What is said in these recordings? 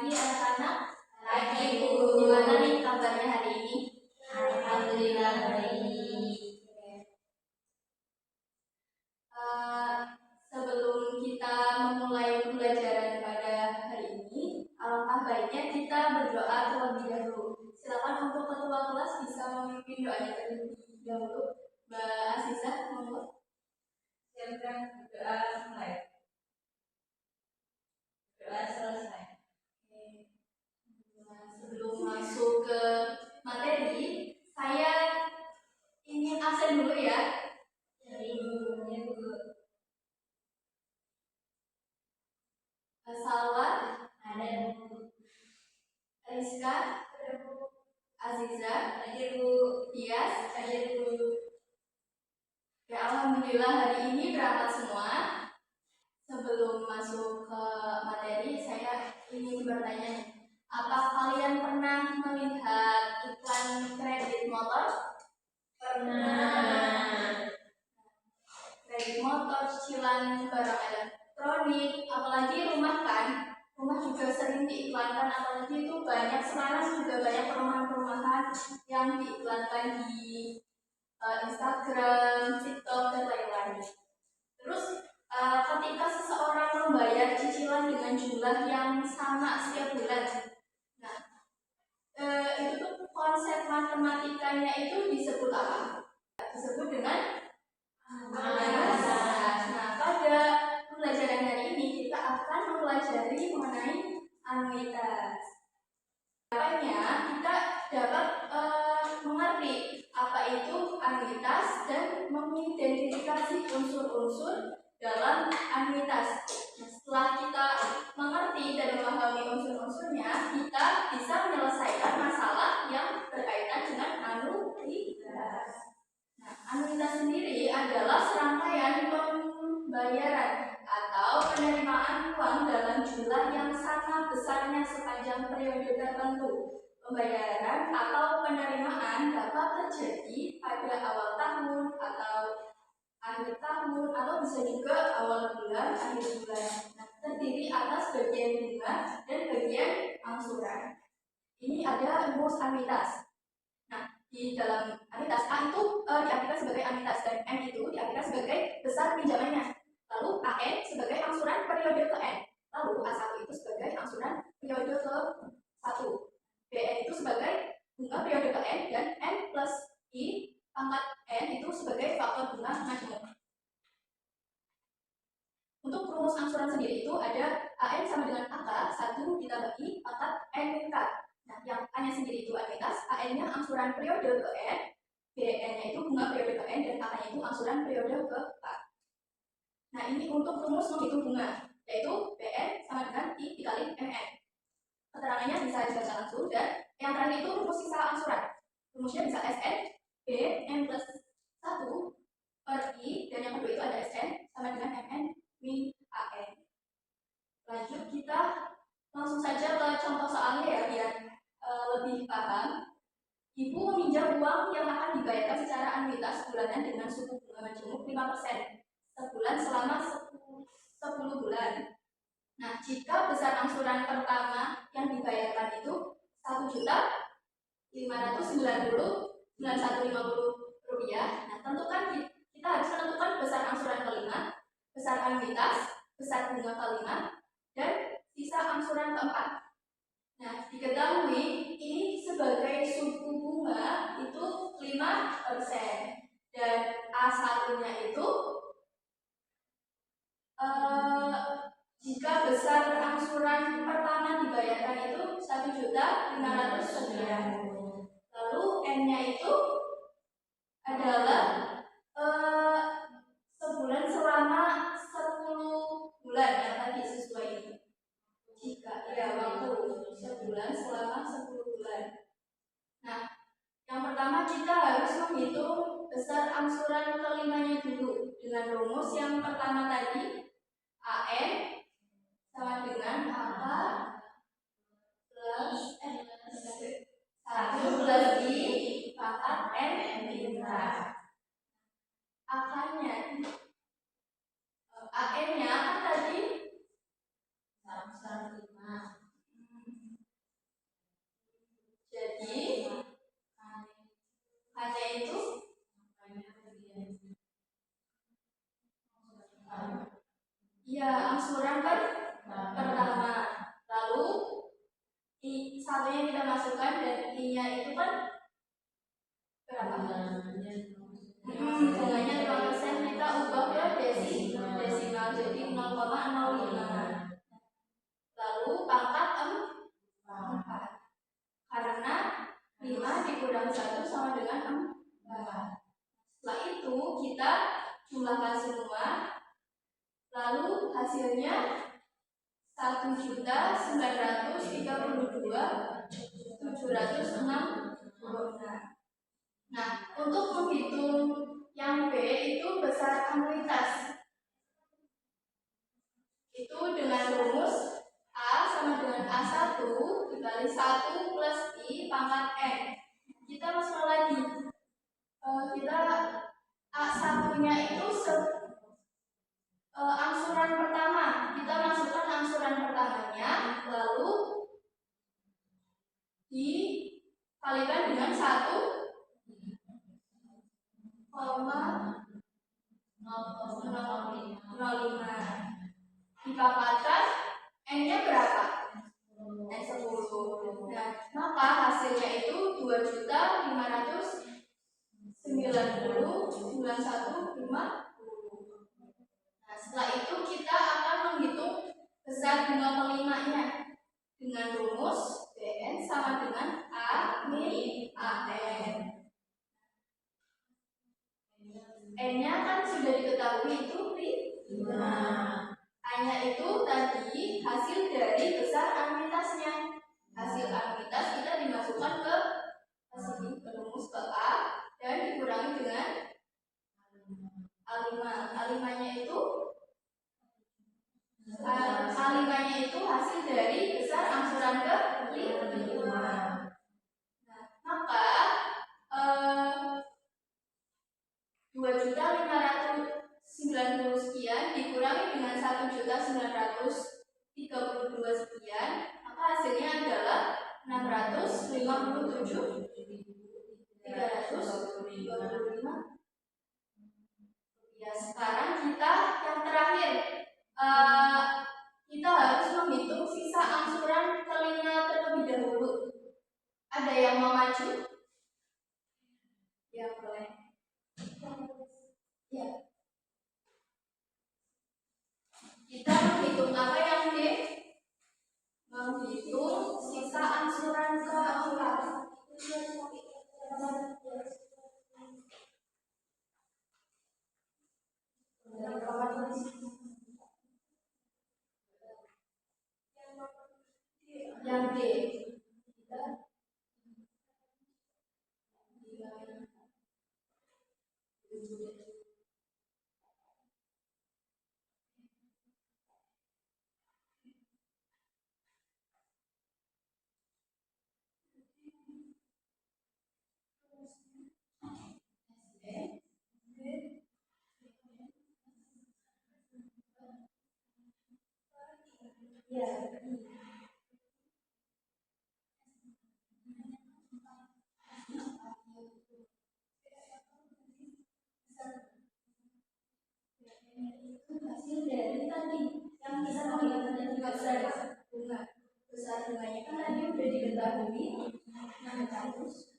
pagi anak-anak. Pagi Bu. Gimana nih kabarnya hari ini? Alhamdulillah baik. Sebelum kita memulai pembelajaran pada hari ini, alangkah baiknya kita berdoa terlebih dahulu. Silakan untuk ketua kelas bisa memimpin doanya terlebih dahulu. Mbak Azizah, monggo. Silakan doa mulai. Doa selesai. Sebelum masuk ke materi, saya ingin absen dulu ya. Salwa, ada Bu. Rizka, ada Bu. Aziza, ada Bu. Tias, ada Bu. Ya, alhamdulillah hari ini berangkat semua. Sebelum masuk ke materi, saya ingin bertanya, apa kalian pernah melihat iklan kredit motor? Pernah. Kredit motor, cicilan barang elektronik, apalagi rumah kan? Rumah juga sering diiklankan, apalagi itu banyak sekarang juga banyak perumahan-perumahan yang diiklankan di Instagram, TikTok, dan lain-lain. Terus ketika seseorang membayar cicilan dengan jumlah yang sama setiap bulan, nah itu tuh konsep matematikanya itu disebut apa? Disebut dengan anuitas. Nah, pada pembelajaran hari ini kita akan mempelajari mengenai anuitas. Harapannya kita dapat mengerti apa itu anuitas dan mengidentifikasi unsur-unsur dalam anuitas. Nah, setelah kita mengerti dan memahami unsur-unsurnya, kita bisa menyelesaikan masalah yang berkaitan dengan anuitas. Nah, anuitas sendiri adalah serangkaian pembayaran atau penerimaan uang dalam jumlah yang sama besarnya sepanjang periode tertentu. Pembayaran atau penerimaan dapat terjadi pada awal tahun atau akhir tahun atau bisa juga awal bulan, akhir bulan. Nah, terdiri atas bagian bunga dan bagian angsuran. Ini ada rumus anuitas. Nah, di dalam anuitas A itu diartikan sebagai anuitas dan M itu diartikan sebagai besar pinjamannya. Lalu AN sebagai angsuran periode ke N. Lalu A1 itu sebagai angsuran periode ke 1. BN itu sebagai bunga periode ke N dan N plus I pangkat N itu sebagai faktor bunga majemuk. Untuk rumus angsuran sendiri itu ada AN sama dengan AK 1 ditambah I pangkat N min K. Nah, yang A-nya sendiri itu anuitas, AN-nya angsuran periode ke N, BN-nya itu bunga periode ke N, dan AK-nya itu angsuran periode ke K. Nah, ini untuk rumus menghitung bunga, yaitu BN sama dengan I dikali MN. Keterangannya bisa dibaca langsung, dan yang terakhir itu rumus sisa angsuran. Rumusnya bisa SN, B, N plus 1 per I, dan yang kedua itu ada SN sama dengan MN min AN. Lanjut, kita langsung saja ke contoh soalnya ya, biar lebih paham. Ibu meminjam uang yang akan dibayarkan secara anuitas bulanan dengan suku bunga majemuk 5% sebulan selama 10 bulan. Nah, jika besar angsuran pertama yang dibayarkan itu 1.590.9150 rupiah. Nah, tentukan kita harus menentukan besar angsuran kelima, besar anuitas, besar bunga kelima, dan sisa angsuran keempat. Nah, diketahui ini sebagai suku bunga itu 5% dan A1-nya itu jika besar angsuran pertama dibayarkan itu 1.500.000. Lalu N-nya itu adalah sebulan selama 10 bulan yang tadi sesuai ini. Jika ya waktu sebulan selama 10 bulan. Nah, yang pertama kita harus menghitung besar angsuran kelimanya dulu dengan rumus yang pertama tadi AN sama dengan AK plus 1 plus I pangkat N min K. AK-nya AN-nya apa tadi? 105. dimasukkan dan I-nya itu kan berapa? Bunganya 5%, kita ubah ke desimal jadi 0,05. Lalu pangkat 4 karena 5 dikurang 1 sama dengan 4. Setelah itu kita jumlahkan semua, lalu hasilnya 1.932.760. Nah, untuk menghitung yang B itu besar anuitas. Itu dengan rumus A sama dengan A1 dikali 1 plus I pangkat N. Kita masuk lagi. Kita A1-nya itu angsuran pertama. Kita masukkan angsuran pertamanya, lalu dikalikan dengan 1,05. Dipangkatkan N-nya berapa? N 10. Nah, maka hasilnya itu 2.590.9150. Nah, setelah itu kita akan menghitung besar bunga kelimanya dengan rumus BN sama dengan A min AN. N-nya kan sudah diketahui itu 5. A-nya itu tadi hasil dari besar anuitasnya. Hasil anuitas kita dimasukkan ke rumus ke A dan dikurangi dengan A5. A5-nya itu hasil dari besar angsuran ke 5. Nah, maka 2.590 sekian dikurangi dengan 1.932 sekian, maka hasilnya adalah 657.325. Ya, sekarang kita yang terakhir, kita harus menghitung sisa angsuran telinga terlebih dahulu. Ada yang mau maju? Ya, boleh. Ya. Kita menghitung apa yang D? Menghitung sisa angsuran keempat. Yang D. Ya. Hasil dari tadi yang kita menghitung tadi besar bunganya kan tadi udah diketahui 600.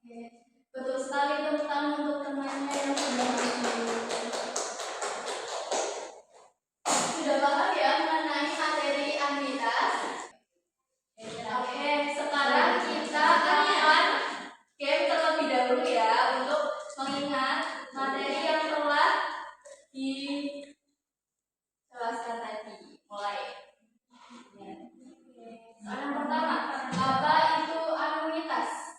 Oke, betul sekali, tepuk tangan untuk temannya yang sudah maju. Sudah paham ya mengenai materi anuitas? Oke, sekarang kita akan game terlebih dahulu ya untuk mengingat materi yang telah dijelaskan tadi. Mulai. Soal yang pertama, apa itu anuitas?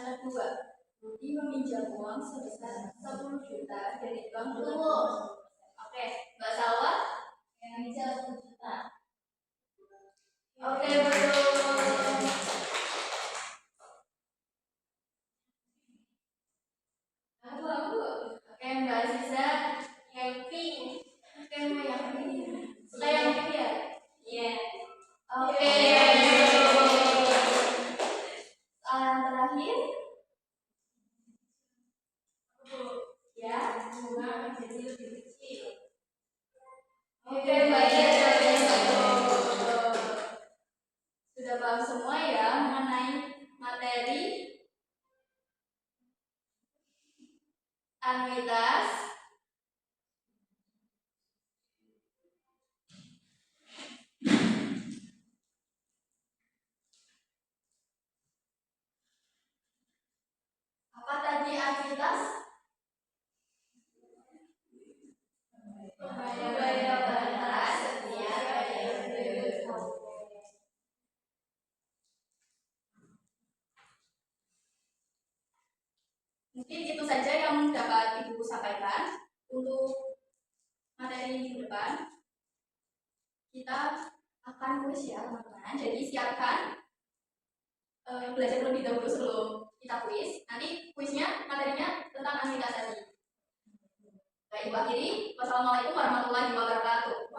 Anak 2. Budi meminjam uang sebesar 10 juta dari bank. Oke, Mbak Salwa yang meminjam 10 juta. Oke, betul. Oke, Mbak Aziza yang pink. Oke, Mbak yang pink. Suka yang pink ya? Iya. Oke. Soalan terakhir. Ya, bunga menjadi lebih kecil. Oke, baik. Sudah paham semua ya mengenai materi anuitas. Apa tadi anuitas? Bayar batas setiap periode. Mungkin itu saja yang dapat Ibu sampaikan untuk materi minggu depan. Kita akan kuis ya teman-teman. Jadi siapkan belajar terlebih dahulu sebelum kita kuis. Nanti kuisnya materinya tentang anuitas tadi. Baik, Ibu akhiri. Wassalamualaikum warahmatullahi wabarakatuh.